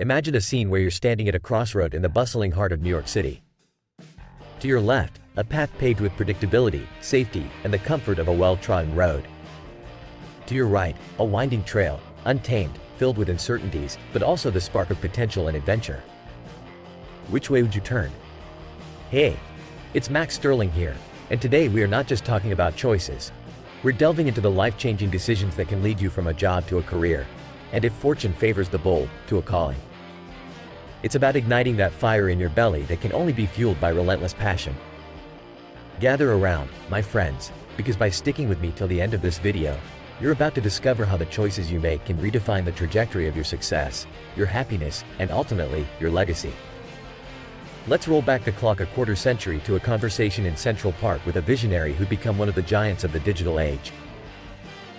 Imagine a scene where you're standing at a crossroad in the bustling heart of New York City. To your left, a path paved with predictability, safety, and the comfort of a well-trodden road. To your right, a winding trail, untamed, filled with uncertainties, but also the spark of potential and adventure. Which way would you turn? Hey, it's Max Sterling here, and today we are not just talking about choices. We're delving into the life-changing decisions that can lead you from a job to a career, and if fortune favors the bold, to a calling. It's about igniting that fire in your belly that can only be fueled by relentless passion. Gather around, my friends, because by sticking with me till the end of this video, you're about to discover how the choices you make can redefine the trajectory of your success, your happiness, and ultimately, your legacy. Let's roll back the clock a quarter century to a conversation in Central Park with a visionary who'd become one of the giants of the digital age.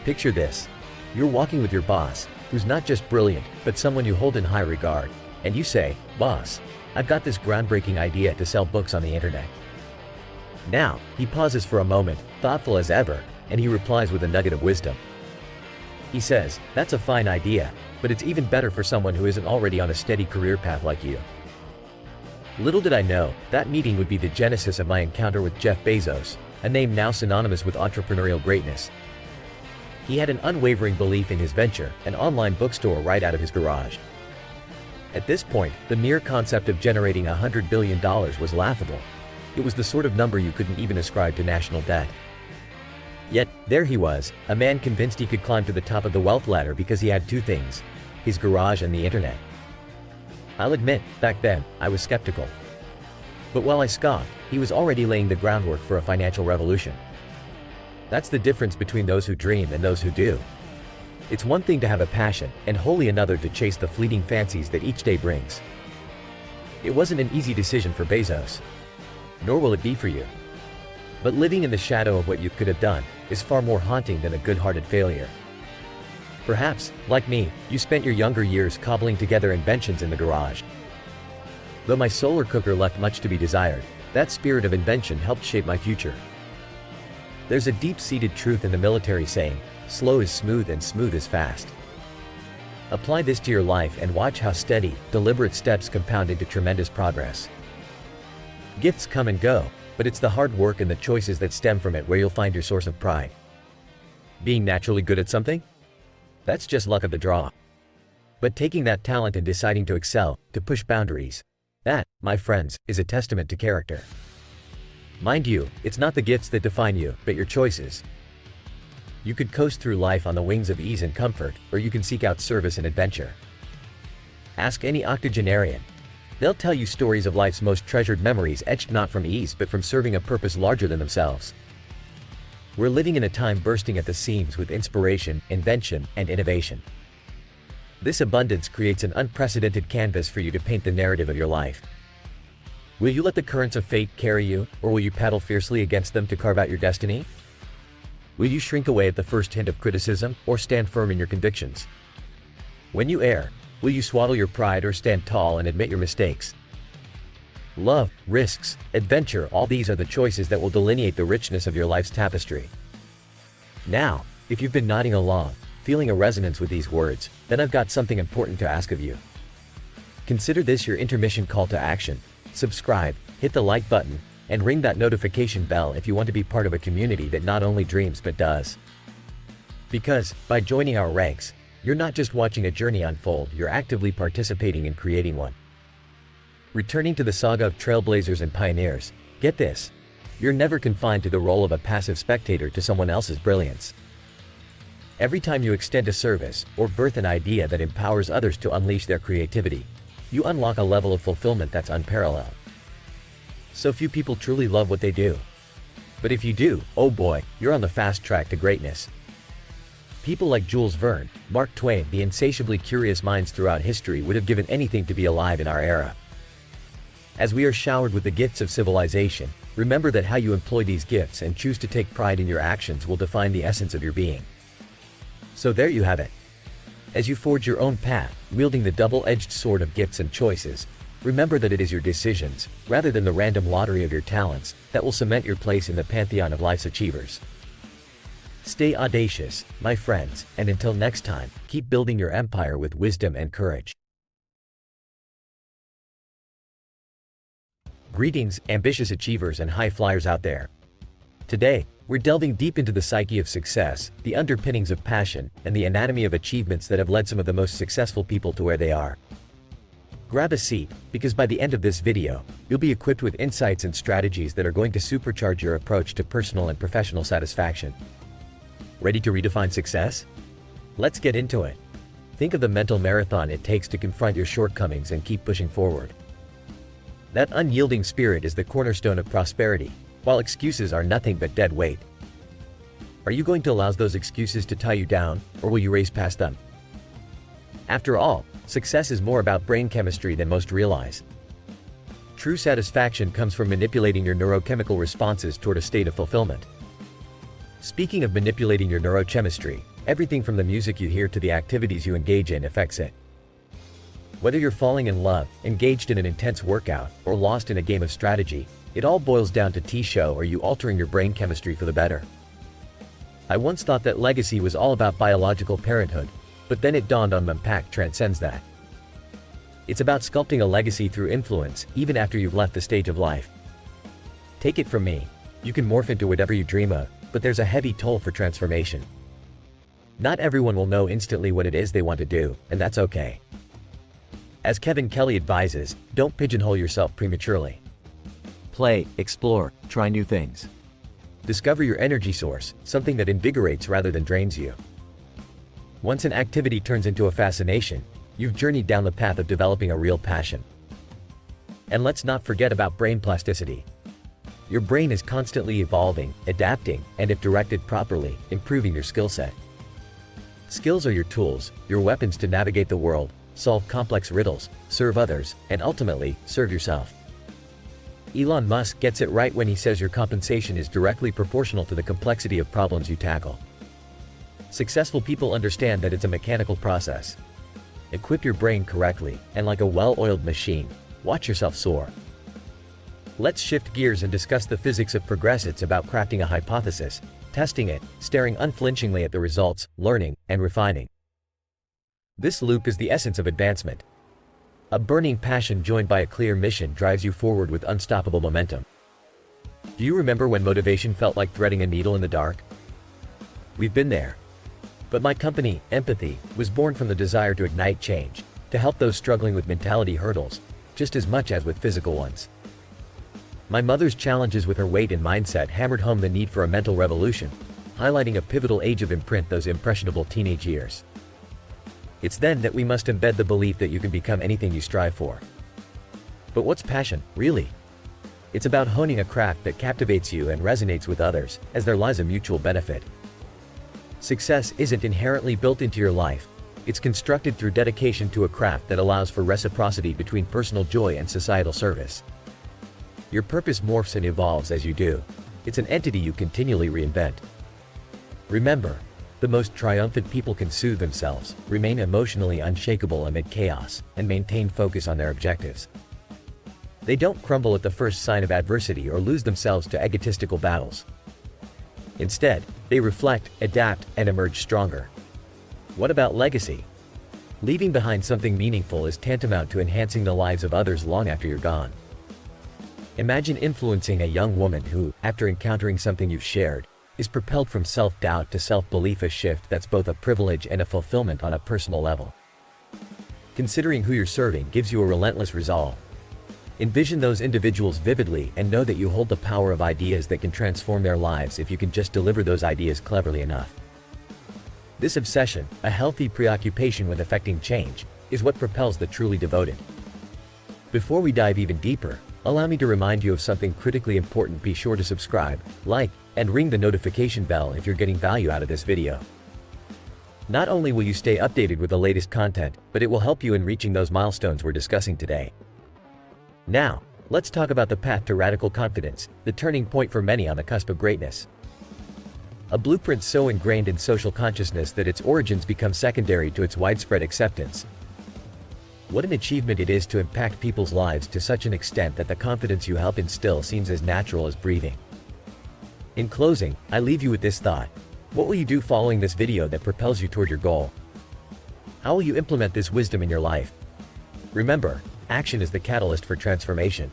Picture this. You're walking with your boss, who's not just brilliant, but someone you hold in high regard, and you say, "Boss, I've got this groundbreaking idea to sell books on the internet." Now, he pauses for a moment, thoughtful as ever, and he replies with a nugget of wisdom. He says, "That's a fine idea, but it's even better for someone who isn't already on a steady career path like you." Little did I know, that meeting would be the genesis of my encounter with Jeff Bezos, a name now synonymous with entrepreneurial greatness. He had an unwavering belief in his venture, an online bookstore right out of his garage. At this point, the mere concept of generating $100 billion was laughable. It was the sort of number you couldn't even ascribe to national debt. Yet, there he was, a man convinced he could climb to the top of the wealth ladder because he had two things: his garage and the internet. I'll admit, back then, I was skeptical. But while I scoffed, he was already laying the groundwork for a financial revolution. That's the difference between those who dream and those who do. It's one thing to have a passion, and wholly another to chase the fleeting fancies that each day brings. It wasn't an easy decision for Bezos. Nor will it be for you. But living in the shadow of what you could have done is far more haunting than a good-hearted failure. Perhaps, like me, you spent your younger years cobbling together inventions in the garage. Though my solar cooker left much to be desired, that spirit of invention helped shape my future. There's a deep-seated truth in the military saying, "Slow is smooth and smooth is fast." Apply this to your life and watch how steady, deliberate steps compound into tremendous progress. Gifts come and go, but it's the hard work and the choices that stem from it where you'll find your source of pride. Being naturally good at something? That's just luck of the draw. But taking that talent and deciding to excel, to push boundaries, that, my friends, is a testament to character. Mind you, it's not the gifts that define you, but your choices. You could coast through life on the wings of ease and comfort, or you can seek out service and adventure. Ask any octogenarian. They'll tell you stories of life's most treasured memories etched not from ease but from serving a purpose larger than themselves. We're living in a time bursting at the seams with inspiration, invention, and innovation. This abundance creates an unprecedented canvas for you to paint the narrative of your life. Will you let the currents of fate carry you, or will you paddle fiercely against them to carve out your destiny? Will you shrink away at the first hint of criticism, or stand firm in your convictions? When you err, will you swaddle your pride or stand tall and admit your mistakes? Love, risks, adventure, all these are the choices that will delineate the richness of your life's tapestry. Now, if you've been nodding along, feeling a resonance with these words, then I've got something important to ask of you. Consider this your intermission call to action. Subscribe, hit the like button, and ring that notification bell if you want to be part of a community that not only dreams but does. Because, by joining our ranks, you're not just watching a journey unfold, you're actively participating in creating one. Returning to the saga of trailblazers and pioneers, get this. You're never confined to the role of a passive spectator to someone else's brilliance. Every time you extend a service, or birth an idea that empowers others to unleash their creativity, you unlock a level of fulfillment that's unparalleled. So few people truly love what they do. But if you do, oh boy, you're on the fast track to greatness. People like Jules Verne, Mark Twain, the insatiably curious minds throughout history would have given anything to be alive in our era. As we are showered with the gifts of civilization, remember that how you employ these gifts and choose to take pride in your actions will define the essence of your being. So there you have it. As you forge your own path, wielding the double-edged sword of gifts and choices, remember that it is your decisions, rather than the random lottery of your talents, that will cement your place in the pantheon of life's achievers. Stay audacious, my friends, and until next time, keep building your empire with wisdom and courage. Greetings, ambitious achievers and high flyers out there. Today, we're delving deep into the psyche of success, the underpinnings of passion, and the anatomy of achievements that have led some of the most successful people to where they are. Grab a seat, because by the end of this video, you'll be equipped with insights and strategies that are going to supercharge your approach to personal and professional satisfaction. Ready to redefine success? Let's get into it. Think of the mental marathon it takes to confront your shortcomings and keep pushing forward. That unyielding spirit is the cornerstone of prosperity, while excuses are nothing but dead weight. Are you going to allow those excuses to tie you down, or will you race past them? After all, success is more about brain chemistry than most realize. True satisfaction comes from manipulating your neurochemical responses toward a state of fulfillment. Speaking of manipulating your neurochemistry, everything from the music you hear to the activities you engage in affects it. Whether you're falling in love, engaged in an intense workout, or lost in a game of strategy, it all boils down to T-show or you altering your brain chemistry for the better. I once thought that legacy was all about biological parenthood, but then it dawned on me impact transcends that. It's about sculpting a legacy through influence, even after you've left the stage of life. Take it from me, you can morph into whatever you dream of, but there's a heavy toll for transformation. Not everyone will know instantly what it is they want to do, and that's okay. As Kevin Kelly advises, don't pigeonhole yourself prematurely. Play, explore, try new things. Discover your energy source, something that invigorates rather than drains you. Once an activity turns into a fascination, you've journeyed down the path of developing a real passion. And let's not forget about brain plasticity. Your brain is constantly evolving, adapting, and if directed properly, improving your skill set. Skills are your tools, your weapons to navigate the world, solve complex riddles, serve others, and ultimately, serve yourself. Elon Musk gets it right when he says your compensation is directly proportional to the complexity of problems you tackle. Successful people understand that it's a mechanical process. Equip your brain correctly, and like a well-oiled machine, watch yourself soar. Let's shift gears and discuss the physics of progress. It's about crafting a hypothesis, testing it, staring unflinchingly at the results, learning, and refining. This loop is the essence of advancement. A burning passion joined by a clear mission drives you forward with unstoppable momentum. Do you remember when motivation felt like threading a needle in the dark? We've been there. But my company, Empathy, was born from the desire to ignite change, to help those struggling with mentality hurdles, just as much as with physical ones. My mother's challenges with her weight and mindset hammered home the need for a mental revolution, highlighting a pivotal age of imprint, those impressionable teenage years. It's then that we must embed the belief that you can become anything you strive for. But what's passion, really? It's about honing a craft that captivates you and resonates with others, as there lies a mutual benefit. Success isn't inherently built into your life. It's constructed through dedication to a craft that allows for reciprocity between personal joy and societal service. Your purpose morphs and evolves as you do. It's an entity you continually reinvent. Remember, the most triumphant people can soothe themselves, remain emotionally unshakable amid chaos, and maintain focus on their objectives. They don't crumble at the first sign of adversity or lose themselves to egotistical battles. Instead, they reflect, adapt, and emerge stronger. What about legacy? Leaving behind something meaningful is tantamount to enhancing the lives of others long after you're gone. Imagine influencing a young woman who, after encountering something you've shared, is propelled from self-doubt to self-belief, a shift that's both a privilege and a fulfillment on a personal level. Considering who you're serving gives you a relentless resolve. Envision those individuals vividly and know that you hold the power of ideas that can transform their lives if you can just deliver those ideas cleverly enough. This obsession, a healthy preoccupation with effecting change, is what propels the truly devoted. Before we dive even deeper, allow me to remind you of something critically important. Be sure to subscribe, like, and ring the notification bell if you're getting value out of this video. Not only will you stay updated with the latest content, but it will help you in reaching those milestones we're discussing today. Now, let's talk about the path to radical confidence, the turning point for many on the cusp of greatness. A blueprint so ingrained in social consciousness that its origins become secondary to its widespread acceptance. What an achievement it is to impact people's lives to such an extent that the confidence you help instill seems as natural as breathing. In closing, I leave you with this thought. What will you do following this video that propels you toward your goal? How will you implement this wisdom in your life? Remember, action is the catalyst for transformation.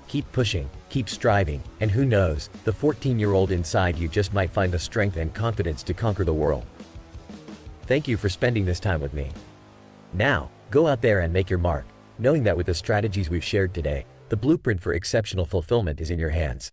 Keep pushing, keep striving, and who knows, the 14-year-old inside you just might find the strength and confidence to conquer the world. Thank you for spending this time with me. Now, go out there and make your mark, knowing that with the strategies we've shared today, the blueprint for exceptional fulfillment is in your hands.